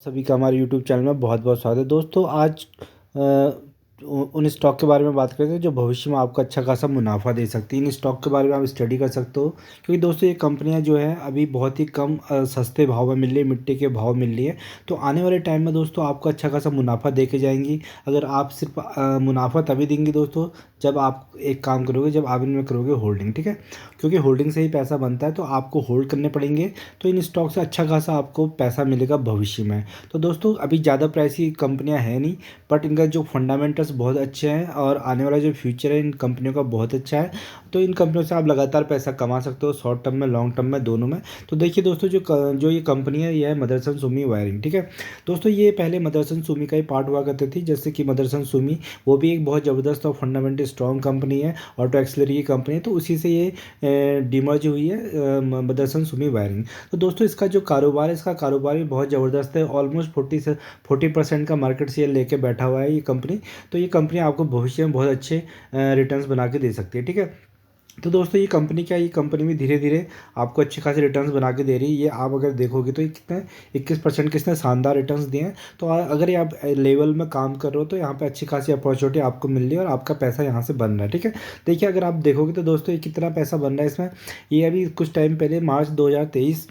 सभी का हमारे यूट्यूब चैनल में बहुत बहुत स्वागत है दोस्तों। आज उन स्टॉक के बारे में बात करते हैं जो भविष्य में आपको अच्छा खासा मुनाफा दे सकती है। इन स्टॉक के बारे में आप स्टडी कर सकते हो, क्योंकि दोस्तों ये कंपनियां जो है अभी बहुत ही कम सस्ते भाव में मिल रही है, मिट्टी के भाव मिल रही है। तो आने वाले टाइम में दोस्तों आपको अच्छा खासा मुनाफा दे के जाएंगी। अगर आप सिर्फ मुनाफा तभी देंगे दोस्तों जब आप एक काम करोगे, जब आप इनमें करोगे होल्डिंग, ठीक है, क्योंकि होल्डिंग से ही पैसा बनता है। तो आपको होल्ड करने पड़ेंगे, तो इन स्टॉक से अच्छा खासा आपको पैसा मिलेगा भविष्य में। तो दोस्तों अभी ज़्यादा प्राइस की कंपनियां हैं नहीं, बट इनका जो फंडामेंटल्स बहुत अच्छे हैं और आने वाला जो फ्यूचर है इन कंपनियों का बहुत अच्छा है। तो इन कंपनियों से आप लगातार पैसा कमा सकते हो, शॉर्ट टर्म में, लॉन्ग टर्म में, दोनों में। तो देखिए दोस्तों, जो ये कंपनी है, ये है मदरसन सुमी वायरिंग, ठीक है। दोस्तों ये पहले मदरसन सुमी का ही पार्ट हुआ करती थी, जैसे कि मदरसन सुमी वो भी एक बहुत ज़बरदस्त और फंडामेंटल स्ट्रॉन्ग कंपनी है, ऑटो एक्सलरी की कंपनी है। तो उसी से ये डिमर्ज हुई है मदरसन सुमी वायरिंग। तो दोस्तों इसका जो कारोबार है, इसका कारोबार भी बहुत ज़बरदस्त है। ऑलमोस्ट 40% का मार्केट शेयर लेके बैठा हुआ है ये कंपनी। तो ये कंपनी आपको भविष्य में बहुत अच्छे रिटर्न्स बना के दे सकती है, ठीक है। तो दोस्तों ये कंपनी क्या है, ये कंपनी भी धीरे धीरे आपको अच्छे खासे रिटर्न्स बना के दे रही है। ये आप अगर देखोगे तो ये कितने 21% किसने शानदार रिटर्न्स दिए हैं। तो अगर ये आप लेवल में काम कर रहे हो तो यहाँ पे अच्छी खासी अपॉर्चुनिटी आपको मिल रही है और आपका पैसा यहाँ से बन रहा है, ठीक है। देखिए अगर आप देखोगे तो दोस्तों ये कितना पैसा बन रहा है इसमें। ये अभी कुछ टाइम पहले मार्च 2023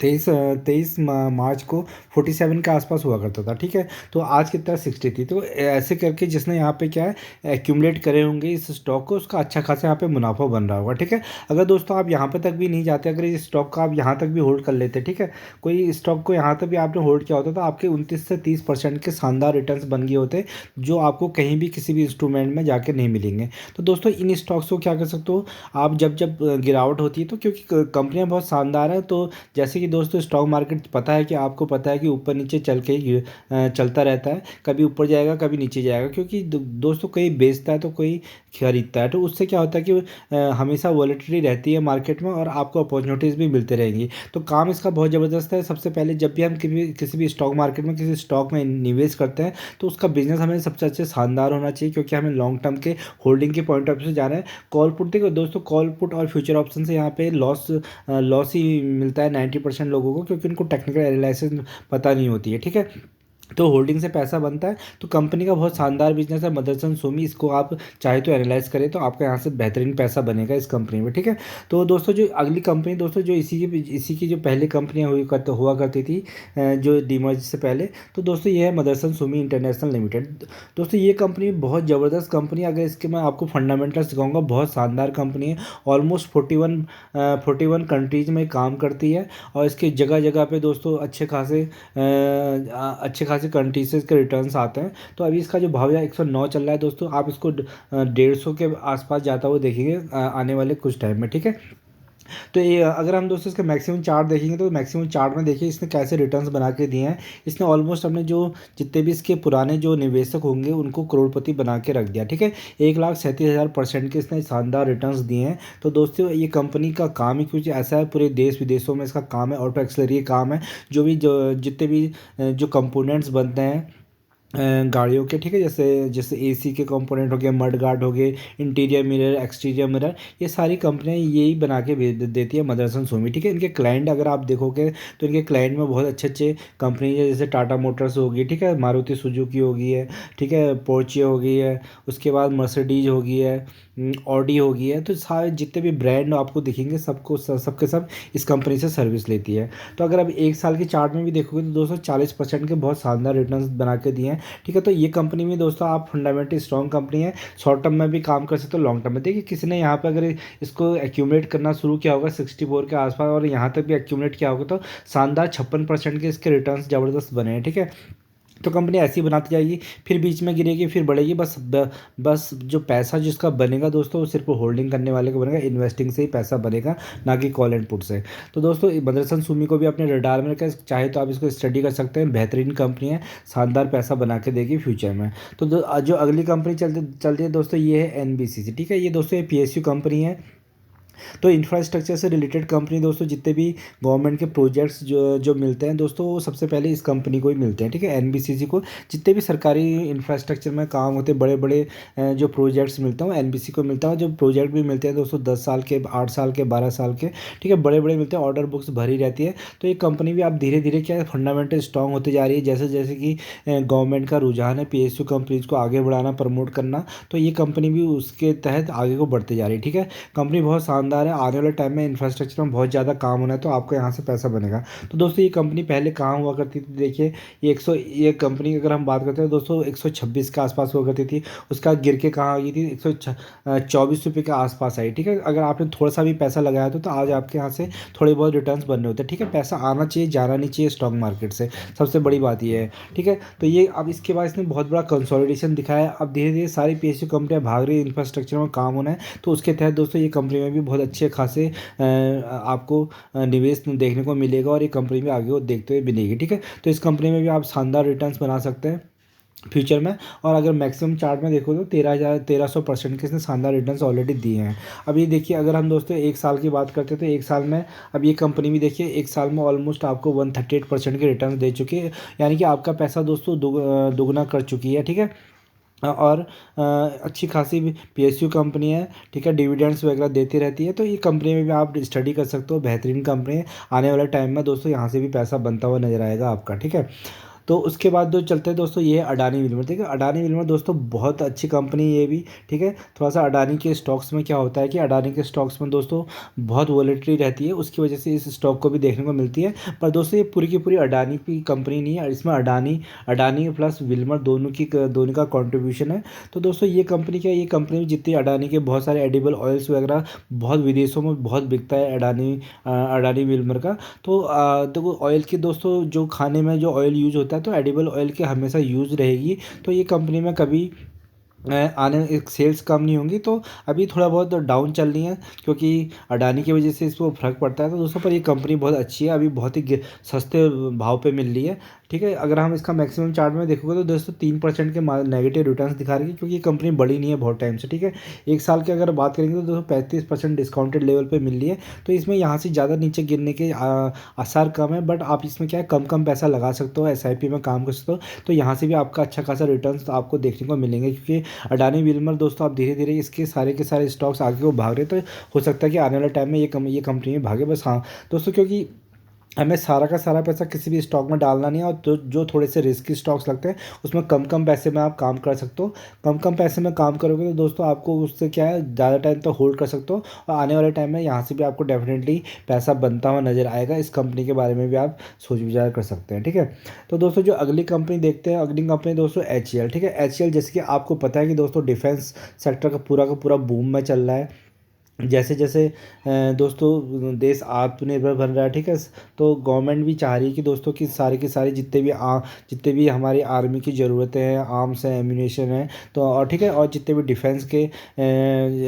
तेईस मार्च को 47 के आसपास हुआ करता था, ठीक है। तो आज कितना 60 थी। तो ऐसे करके जिसने यहाँ पे क्या है एक्यूमुलेट करे होंगे इस स्टॉक को, उसका अच्छा खासा यहाँ पे मुनाफा बन रहा होगा, ठीक है। अगर दोस्तों आप यहाँ पे तक भी नहीं जाते, अगर इस स्टॉक को आप यहाँ तक भी होल्ड कर लेते, ठीक है, कोई स्टॉक को यहाँ तक भी आपने होल्ड किया होता तो आपके 29 से 30% के शानदार रिटर्न्स बन गए होते, जो आपको कहीं भी किसी भी इंस्ट्रूमेंट में जाके नहीं मिलेंगे। तो दोस्तों इन स्टॉक्स को क्या कर सकते हो आप, जब जब गिरावट होती है, तो क्योंकि कंपनियाँ बहुत शानदार है, तो जैसे कि दोस्तों स्टॉक मार्केट पता है कि आपको पता है कि ऊपर नीचे चल के चलता रहता है, कभी ऊपर जाएगा कभी नीचे जाएगा, क्योंकि दोस्तों कोई बेचता है तो कोई खरीदता है। तो उससे क्या होता है कि हमेशा वॉलेटिलिटी रहती है मार्केट में और आपको अपॉर्चुनिटीज़ भी मिलते रहेंगी। तो काम इसका बहुत ज़बरदस्त है। सबसे पहले जब भी हम किसी भी स्टॉक मार्केट में किसी स्टॉक में निवेश करते हैं तो उसका बिजनेस हमें सबसे अच्छे शानदार होना चाहिए, क्योंकि हमें लॉन्ग टर्म के होल्डिंग के पॉइंट ऑफ व्यू से जाना है। कॉल पुट देखो दोस्तों, कॉल पुट और फ्यूचर ऑप्शन से यहाँ पे लॉस ही मिलता है 90% लोगों को, क्योंकि उनको टेक्निकल एनालिसिस पता नहीं होती है, ठीक है। तो होल्डिंग से पैसा बनता है। तो कंपनी का बहुत शानदार बिजनेस है मदरसन सोमी, इसको आप चाहे तो एनालाइज करें तो आपका यहाँ से बेहतरीन पैसा बनेगा इस कंपनी में, ठीक है। तो दोस्तों जो अगली कंपनी, दोस्तों जो इसी की जो पहले कंपनियाँ हुआ करती थी जो डीमर्ज से पहले, तो दोस्तों ये है मदरसन सोमी इंटरनेशनल लिमिटेड। दोस्तों ये कंपनी बहुत ज़बरदस्त कंपनी है। अगर इसके मैं आपको फंडामेंटल सिखाऊंगा, बहुत शानदार कंपनी है। ऑलमोस्ट 41 कंट्रीज में काम करती है और इसके जगह जगह पे दोस्तों अच्छे खासे कंट्रीज के रिटर्न्स आते हैं। तो अभी इसका जो भाव है 109 चल रहा है दोस्तों, आप इसको 150 के आसपास जाता हुआ देखेंगे आने वाले कुछ टाइम में, ठीक है। तो ये अगर हम दोस्तों इसका मैक्सिमम चार्ट देखेंगे तो मैक्सिमम चार्ट में देखिए इसने कैसे रिटर्न्स बना के दिए हैं। इसने ऑलमोस्ट अपने जो जितने भी इसके पुराने जो निवेशक होंगे उनको करोड़पति बना के रख दिया, ठीक है। 1,37,000% के इसने शानदार रिटर्न्स दिए हैं। तो दोस्तों ये कंपनी का काम ही कुछ ऐसा है, पूरे देश विदेशों में इसका काम है, ऑटो एक्सलरी काम है। जो जितने भी जो कंपोनेंट्स बनते हैं गाड़ियों के, ठीक है, जैसे जैसे एसी के कंपोनेंट हो गए, मड गार्ड हो गए, इंटीरियर मिरर, एक्सटीरियर मिरर, ये सारी कंपनियां यही बना के देती है मदरसन सोमी, ठीक है। इनके क्लाइंट अगर आप देखोगे तो इनके क्लाइंट में बहुत अच्छे अच्छे कंपनी है, जैसे टाटा मोटर्स होगी, ठीक है, मारुति सुजुकी होगी है, ठीक है, पोर्चे हो गई है, उसके बाद मर्सिडीज होगी है, ऑडी होगी है। तो सारे जितने भी ब्रांड आपको दिखेंगे सबके सब इस कंपनी से सर्विस लेती है। तो अगर आप एक साल की चार्ट में भी देखोगे तो दोस्तों 40% के बहुत शानदार रिटर्न्स बना के दिए हैं, ठीक है। तो ये कंपनी में दोस्तों आप फंडामेंटली स्ट्रॉन्ग कंपनी है, शॉर्ट टर्म में भी काम कर सकते हो, लॉन्ग टर्म में। देखिए किसी ने यहाँ पे अगर इसको एक्यूमुलेट करना शुरू किया होगा 64 के आसपास और यहाँ तक भी एक्यूमुलेट किया होगा तो शानदार 56% के इसके रिटर्न्स ज़बरदस्त बने हैं, ठीक है। तो कंपनी ऐसी बनाती जाएगी, फिर बीच में गिरेगी फिर बढ़ेगी। बस जो पैसा जिसका बनेगा दोस्तों वो सिर्फ होल्डिंग करने वाले को बनेगा, इन्वेस्टिंग से ही पैसा बनेगा, ना कि कॉल एंड पुट से। तो दोस्तों मदरसन सुमी को भी अपने रडार में रखा, चाहे तो आप इसको स्टडी कर सकते हैं। बेहतरीन कंपनी है, शानदार पैसा बना के देगी फ्यूचर में। तो जो अगली कंपनी चलती है दोस्तों, ये है NBCC, ठीक है। ये दोस्तों ये PSU कंपनी है, तो इंफ्रास्ट्रक्चर से रिलेटेड कंपनी दोस्तों, जितने भी गवर्नमेंट के प्रोजेक्ट्स जो जो मिलते हैं दोस्तों, वो सबसे पहले इस कंपनी को ही मिलते हैं, ठीक है, एनबीसीसी को। जितने भी सरकारी इंफ्रास्ट्रक्चर में काम होते हैं, बड़े बड़े जो प्रोजेक्ट्स मिलते हैं वो एनबीसी को मिलता है। जो प्रोजेक्ट भी मिलते हैं दोस्तों 10 साल के, 8 साल के, 12 साल के, ठीक है, बड़े बड़े मिलते हैं, ऑर्डर बुक्स भरी रहती है। तो ये कंपनी भी आप धीरे धीरे क्या है, फंडामेंटल स्ट्रांग होती जा रही है, जैसे जैसे कि गवर्नमेंट का रुझान है पीएसयू कंपनीज को आगे बढ़ाना, प्रमोट करना। तो ये कंपनी भी उसके तहत आगे को बढ़ती जा रही है, ठीक है। कंपनी बहुत शानदार है, आने वाले टाइम में इंफ्रास्ट्रक्चर में बहुत ज़्यादा काम होना है, तो आपको यहाँ से पैसा बनेगा। तो दोस्तों ये कंपनी पहले कहाँ हुआ करती थी, देखिए ये कंपनी अगर हम बात करते हैं दोस्तों 126 के आसपास हुआ करती थी। उसका गिर के कहाँ आ गई थी, 124 रुपये के आसपास आई, ठीक है। अगर आपने थोड़ा सा भी पैसा लगाया तो आज आपके यहाँ से थोड़े बहुत रिटर्न्स बनने होते हैं, ठीक है। पैसा आना चाहिए, जाना नहीं चाहिए स्टॉक मार्केट से, सबसे बड़ी बात ये है, ठीक है। तो ये अब इसके बाद इसने बहुत बड़ा कंसोलिडेशन दिखाया है। अब धीरे धीरे सारी पीएसयू कंपनियां भाग रही है, इंफ्रास्ट्रक्चर में काम होना है, तो उसके तहत दोस्तों ये कंपनी में भी बहुत अच्छे खासे आपको निवेश देखने को मिलेगा, और ये कंपनी भी आगे वो देखते हुए बनेगी, ठीक है। तो इस कंपनी में भी आप शानदार रिटर्न्स बना सकते हैं फ्यूचर में। और अगर मैक्सिमम चार्ट में देखो तो 13,100% के इसने शानदार रिटर्न्स ऑलरेडी दिए हैं। अब ये देखिए, अगर हम दोस्तों एक साल की बात करते हैं तो एक साल में अब ये कंपनी भी देखिए एक साल में ऑलमोस्ट आपको 138% के रिटर्न दे चुकी है, यानी कि आपका पैसा दोस्तों दुगना कर चुकी है, ठीक है। और अच्छी खासी पीएसयू कंपनी है, ठीक है, डिविडेंड्स वगैरह देती रहती है। तो ये कंपनी में भी आप स्टडी कर सकते हो, बेहतरीन कंपनी है। आने वाले टाइम में दोस्तों यहाँ से भी पैसा बनता हुआ नजर आएगा आपका, ठीक है। तो उसके बाद जो चलते हैं दोस्तों, ये है अडानी विल्मर, ठीक है। अडानी विल्मर दोस्तों बहुत अच्छी कंपनी है ये भी, ठीक है। थोड़ा सा अडानी के स्टॉक्स में क्या होता है कि अडानी के स्टॉक्स में दोस्तों बहुत वॉलेटिलिटी रहती है, उसकी वजह से इस स्टॉक को भी देखने को मिलती है। पर दोस्तों ये पूरी की पूरी अडानी की कंपनी नहीं है, इसमें अडानी अडानी प्लस विल्मर दोनों का कॉन्ट्रीब्यूशन है। तो दोस्तों ये कंपनी क्या है, ये कंपनी में जितनी अडानी के बहुत सारे एडिबल ऑयल्स वगैरह बहुत विदेशों में बहुत बिकता है अडानी विल्मर का। तो देखो ऑयल के दोस्तों, जो खाने में जो ऑयल यूज होता है तो एडिबल ऑयल की हमेशा यूज़ रहेगी। तो ये कंपनी में कभी आने एक सेल्स कम नहीं होंगी। तो अभी थोड़ा बहुत डाउन चल रही है, क्योंकि अडानी की वजह से इसको फ़र्क पड़ता है। तो दोस्तों पर ये कंपनी बहुत अच्छी है, अभी बहुत ही सस्ते भाव पे मिल रही है, ठीक है। अगर हम इसका मैक्सिमम चार्ट में देखोगे तो दोस्तों 3% के नेगेटिव रिटर्न्स दिखा रही है, क्योंकि ये कंपनी बड़ी नहीं है बहुत टाइम से, ठीक है। एक साल की अगर बात करेंगे तो दोस्तों 35% डिस्काउंटेड लेवल पे मिल रही है। तो इसमें यहाँ से ज़्यादा नीचे गिरने के आसार कम है, बट आप इसमें क्या है, कम कम पैसा लगा सकते हो, एसआईपी में काम कर सकते हो। तो यहाँ से भी आपका अच्छा खासा रिटर्न आपको देखने को मिलेंगे, क्योंकि अडानी विल्मर दोस्तों आप धीरे धीरे इसके सारे के सारे स्टॉक्स आगे को भाग रहे हैं। तो हो सकता है कि आने वाले टाइम में ये कंपनी में भागे, बस हाँ दोस्तों, क्योंकि हमें सारा का सारा पैसा किसी भी स्टॉक में डालना नहीं है। और जो थोड़े से रिस्की स्टॉक्स लगते हैं उसमें कम कम पैसे में आप काम कर सकते हो। कम कम पैसे में काम करोगे तो दोस्तों आपको उससे क्या है, ज़्यादा टाइम तक होल्ड कर सकते हो, और आने वाले टाइम में यहाँ से भी आपको डेफिनेटली पैसा बनता हुआ नजर आएगा। इस कंपनी के बारे में भी आप सोच विचार कर सकते हैं, ठीक है। तो दोस्तों जो अगली कंपनी देखते हैं, अगली कंपनी दोस्तों HCL, ठीक है। HCL जैसे कि आपको पता है कि दोस्तों डिफेंस सेक्टर का पूरा बूम में चल रहा है। जैसे जैसे दोस्तों देश आत्मनिर्भर बन रहा है, ठीक है। तो गवर्नमेंट भी चाह रही है कि दोस्तों की सारी जितने भी हमारी आर्मी की ज़रूरतें हैं, आर्म्स हैं, एम्यूनेशन है, तो और ठीक है, और जितने भी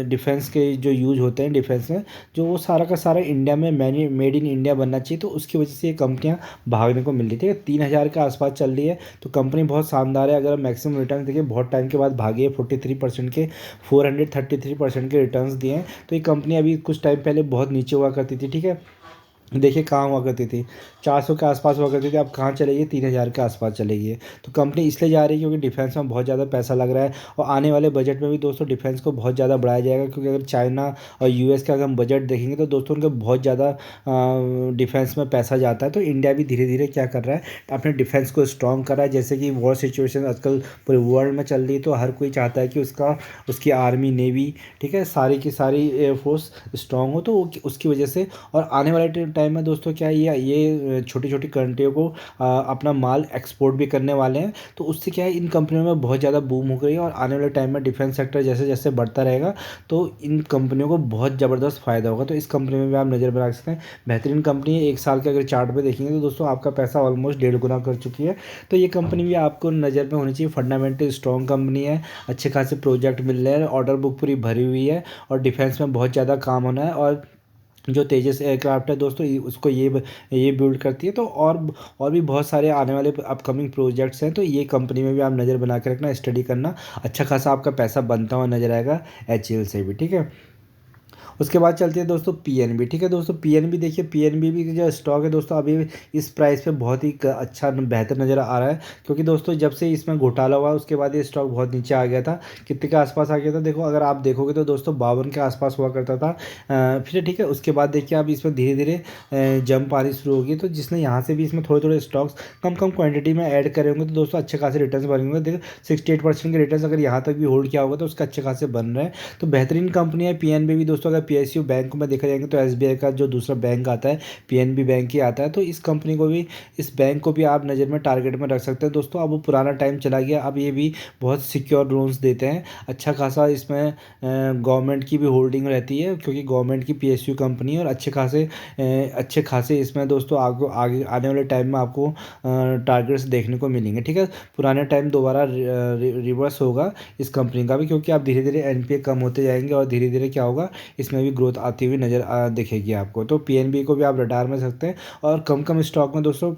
डिफेंस के जो यूज होते हैं डिफेंस में, जो वो सारा का सारा इंडिया में मेड इन इंडिया बनना चाहिए। तो उसकी वजह से ये कंपनियाँ भागने को मिल रही, ठीक है। 3,000 के आसपास चल रही है, तो कंपनी बहुत शानदार है। अगर मैक्सिमम रिटर्न देखिए, बहुत टाइम के बाद भागी है, 43% के 433% के रिटर्न्स दिए हैं। तो ये कंपनी अभी कुछ टाइम पहले बहुत नीचे हुआ करती थी, ठीक है। देखिए कहाँ हुआ करती थी, 400 के आसपास हुआ करती थी, अब कहाँ चलेगी, 3,000 के आसपास चलेगी है। तो कंपनी इसलिए जा रही है क्योंकि डिफेंस में बहुत ज़्यादा पैसा लग रहा है, और आने वाले बजट में भी दोस्तों डिफेंस को बहुत ज़्यादा बढ़ाया जाएगा। क्योंकि अगर चाइना और यूएस का अगर हम बजट देखेंगे तो दोस्तों उनका बहुत ज़्यादा डिफेंस में पैसा जाता है। तो इंडिया भी धीरे धीरे क्या कर रहा है, अपने डिफेंस को स्ट्रॉन्ग कर रहा है। जैसे कि वॉर सिचुएशन आजकल पूरे वर्ल्ड में चल रही है, तो हर कोई चाहता है कि उसकी आर्मी, नेवी, ठीक है, सारी की सारी एयरफोर्स स्ट्रॉन्ग हो। तो उसकी वजह से, और आने वाले टाइम में दोस्तों क्या है, ये छोटी छोटी कंट्रियों को अपना माल एक्सपोर्ट भी करने वाले हैं। तो उससे क्या है, इन कंपनियों में बहुत ज़्यादा बूम हो गई है, और आने वाले टाइम में डिफेंस सेक्टर जैसे जैसे बढ़ता रहेगा तो इन कंपनियों को बहुत ज़बरदस्त फ़ायदा होगा। तो इस कंपनी में भी आप नज़र बना सकते हैं, बेहतरीन कंपनी है। एक साल के अगर चार्ट पे देखेंगे तो दोस्तों आपका पैसा ऑलमोस्ट 1.5 गुना कर चुकी है। तो ये कंपनी भी आपको नज़र में होनी चाहिए, फंडामेंटल स्ट्रॉन्ग कंपनी है, अच्छे खासे प्रोजेक्ट मिल रहे हैं, ऑर्डर बुक पूरी भरी हुई है, और डिफेंस में बहुत ज़्यादा काम होना है। और जो तेजस एयरक्राफ्ट है दोस्तों, उसको ये बिल्ड करती है। तो और भी बहुत सारे आने वाले अपकमिंग प्रोजेक्ट्स हैं। तो ये कंपनी में भी आप नज़र बना के रखना, स्टडी करना, अच्छा खासा आपका पैसा बनता हुआ नजर आएगा HCL से भी, ठीक है। उसके बाद चलते हैं दोस्तों पीएनबी। ठीक है दोस्तों, पीएनबी देखिए, पीएनबी भी जो स्टॉक है दोस्तों अभी इस प्राइस पे बहुत ही अच्छा बेहतर नज़र आ रहा है, क्योंकि दोस्तों जब से इसमें घोटाला हुआ उसके बाद ये स्टॉक बहुत नीचे आ गया था। कितने के आसपास आ गया था, देखो अगर आप देखोगे तो दोस्तों 52 के आसपास हुआ करता था। फिर ठीक है, उसके बाद देखिए आप इसमें धीरे धीरे जंप आनी शुरू होगी, तो जिसने यहाँ से भी इसमें थोड़े थोड़े स्टॉक्स कम कम क्वांटिटी में ऐड करे होंगे तो दोस्तों अच्छे खासे रिटर्न बनेंगे। देखो 68% के रिटर्न अगर यहाँ तक भी होल्ड किया होगा तो उसका अच्छे खासे बन रहे हैं। तो बेहतरीन कंपनी है पीएनबी भी दोस्तों। अगर पीएसयू बैंक में देखा जाएगा तो एसबीआई का जो दूसरा बैंक आता है पीएनबी बैंक ही आता है, तो इस कंपनी को भी, इस बैंक को भी आप नज़र में टारगेट में रख सकते हैं दोस्तों। अब वो पुराना टाइम चला गया, अब ये भी बहुत सिक्योर लोन्स देते हैं, अच्छा खासा इसमें गवर्नमेंट की भी होल्डिंग रहती है, क्योंकि गवर्नमेंट की पीएसयू कंपनी है, और अच्छे खासे इसमें दोस्तों आगे आगे आने वाले टाइम में आपको टारगेट्स देखने को मिलेंगे। ठीक है, पुराने टाइम दोबारा रिवर्स होगा इस कंपनी का भी, क्योंकि आप धीरे धीरे एनपीए कम होते जाएंगे और धीरे धीरे क्या होगा, इसमें भी ग्रोथ आती हुई नज़र दिखेगी आपको। तो पीएनबी को भी आप रडार में सकते हैं। और कम कम स्टॉक में दोस्तों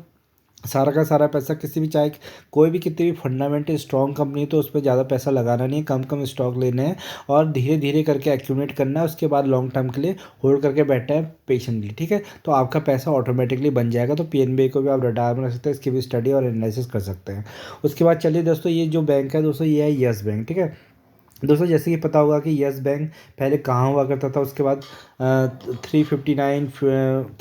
सारा का सारा पैसा किसी भी, चाहे कोई भी कितनी भी फंडामेंटल स्ट्रॉन्ग कंपनी है, तो उस पर ज़्यादा पैसा लगाना नहीं है, कम कम स्टॉक लेने हैं और धीरे धीरे करके एक्यूमुलेट करना है, उसके बाद लॉन्ग टर्म के लिए होल्ड करके बैठना है पेशेंटली। ठीक है, तो आपका पैसा ऑटोमेटिकली बन जाएगा। तो पीएनबी को भी आप रडार में रख सकते हैं, इसकी भी स्टडी और एनालिसिस कर सकते हैं। उसके बाद चलिए दोस्तों, ये जो बैंक है दोस्तों, ये है यस बैंक। ठीक है दोस्तों, जैसे कि पता होगा कि यस बैंक पहले कहाँ हुआ करता था, उसके बाद 359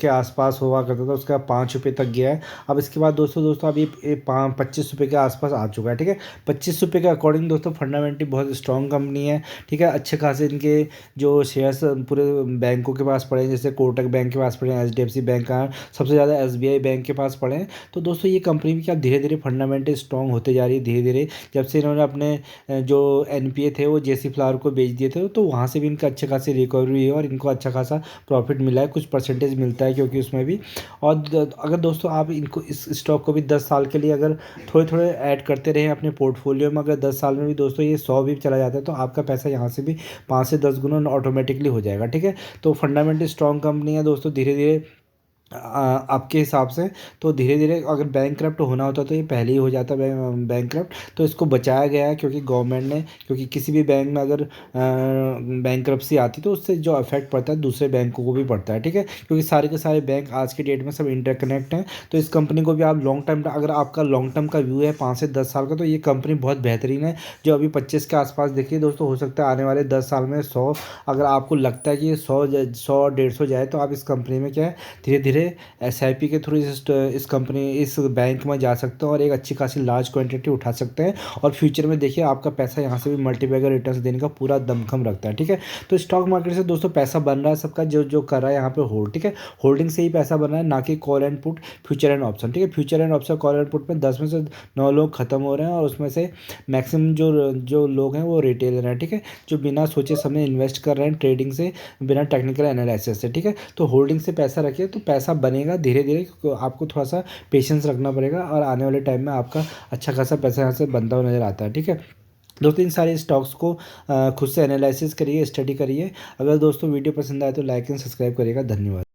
के आसपास हुआ करता था, उसके बाद 5 रुपये तक गया है। अब इसके बाद दोस्तों अब ये 25 रुपये के आसपास आ चुका है। ठीक है, 25 रुपये के अकॉर्डिंग दोस्तों फंडामेंटली बहुत स्ट्रॉन्ग कंपनी है। ठीक है, अच्छे खासे इनके जो शेयर्स पूरे बैंकों के पास पड़े हैं, जैसे कोटक बैंक के पास पड़े हैं, एचडीएफसी बैंक का सबसे ज़्यादा एसबीआई बैंक के पास पड़े हैं। तो दोस्तों ये कंपनी भी क्या धीरे धीरे फंडामेंटली स्ट्रॉन्ग होते जा रही है धीरे धीरे। जब से इन्होंने अपने जो एनपीए थे वो जेसी फ्लावर को बेच दिए थे, तो वहाँ से भी इनका अच्छे खासी रिकवरी है और इनको अच्छा खासा प्रॉफिट मिला है, कुछ परसेंटेज मिलता है क्योंकि उसमें भी। और अगर दोस्तों आप इनको, इस स्टॉक को भी 10 साल के लिए अगर थोड़े थोड़े ऐड करते रहें अपने पोर्टफोलियो में, अगर 10 साल में भी दोस्तों ये 100 भी चला जाता है, तो आपका पैसा यहाँ से भी 5 से 10 गुना ऑटोमेटिकली हो जाएगा। ठीक है, तो फंडामेंटली स्ट्रॉन्ग कंपनी है दोस्तों। धीरे धीरे आपके हिसाब से तो धीरे धीरे अगर बैंक करप्ट होना होता तो ये पहले ही हो जाता बैंक करप्ट, तो इसको बचाया गया है क्योंकि गवर्नमेंट ने, क्योंकि किसी भी बैंक में अगर बैंक करप्सी आती तो उससे जो इफेक्ट पड़ता है दूसरे बैंकों को भी पड़ता है। ठीक है, क्योंकि सारे के सारे बैंक आज के डेट में सब इंटरकनेक्ट हैं। तो इस कंपनी को भी आप लॉन्ग टर्म, अगर आपका लॉन्ग टर्म का व्यू है 5 से 10 साल का, तो ये कंपनी बहुत बेहतरीन है। जो अभी 25 के आसपास देखिए दोस्तों, हो सकता है आने वाले 10 साल में 100, अगर आपको लगता है कि ये 100 150 जाए, तो आप इस कंपनी में क्या है धीरे धीरे एसआईपी के थ्रू इस बैंक में जा सकते हैं और एक अच्छी खासी लार्ज क्वांटिटी उठा सकते हैं। और फ्यूचर में देखिए आपका पैसा यहाँ से भी मल्टीपैगर रिटर्न्स देने का पूरा दमखम रखता है। ठीक है, तो स्टॉक मार्केट से दोस्तों पैसा बन रहा है सबका, जो जो कर रहा है यहाँ पे होल्ड। ठीक है, होल्डिंग से ही पैसा बन रहा है, ना कि call and put, future and option. ठीक है, future and option, call and put में 10 में से 9 लोग खत्म हो रहे हैं और उसमें से मैक्सिमम जो जो लोग हैं वो रिटेलर हैं। ठीक है, जो बिना सोचे समझे इन्वेस्ट कर रहे हैं ट्रेडिंग से, बिना टेक्निकल एनालिसिस से। ठीक है, तो होल्डिंग से पैसा रखिए तो पैसा बनेगा धीरे धीरे, आपको थोड़ा सा पेशेंस रखना पड़ेगा और आने वाले टाइम में आपका अच्छा खासा पैसा यहाँ से बनता हुआ नज़र आता है। ठीक है दोस्तों, इन सारे स्टॉक्स को खुद से एनालिसिस करिए, स्टडी करिए। अगर दोस्तों वीडियो पसंद आए तो लाइक एंड सब्सक्राइब करिएगा। धन्यवाद।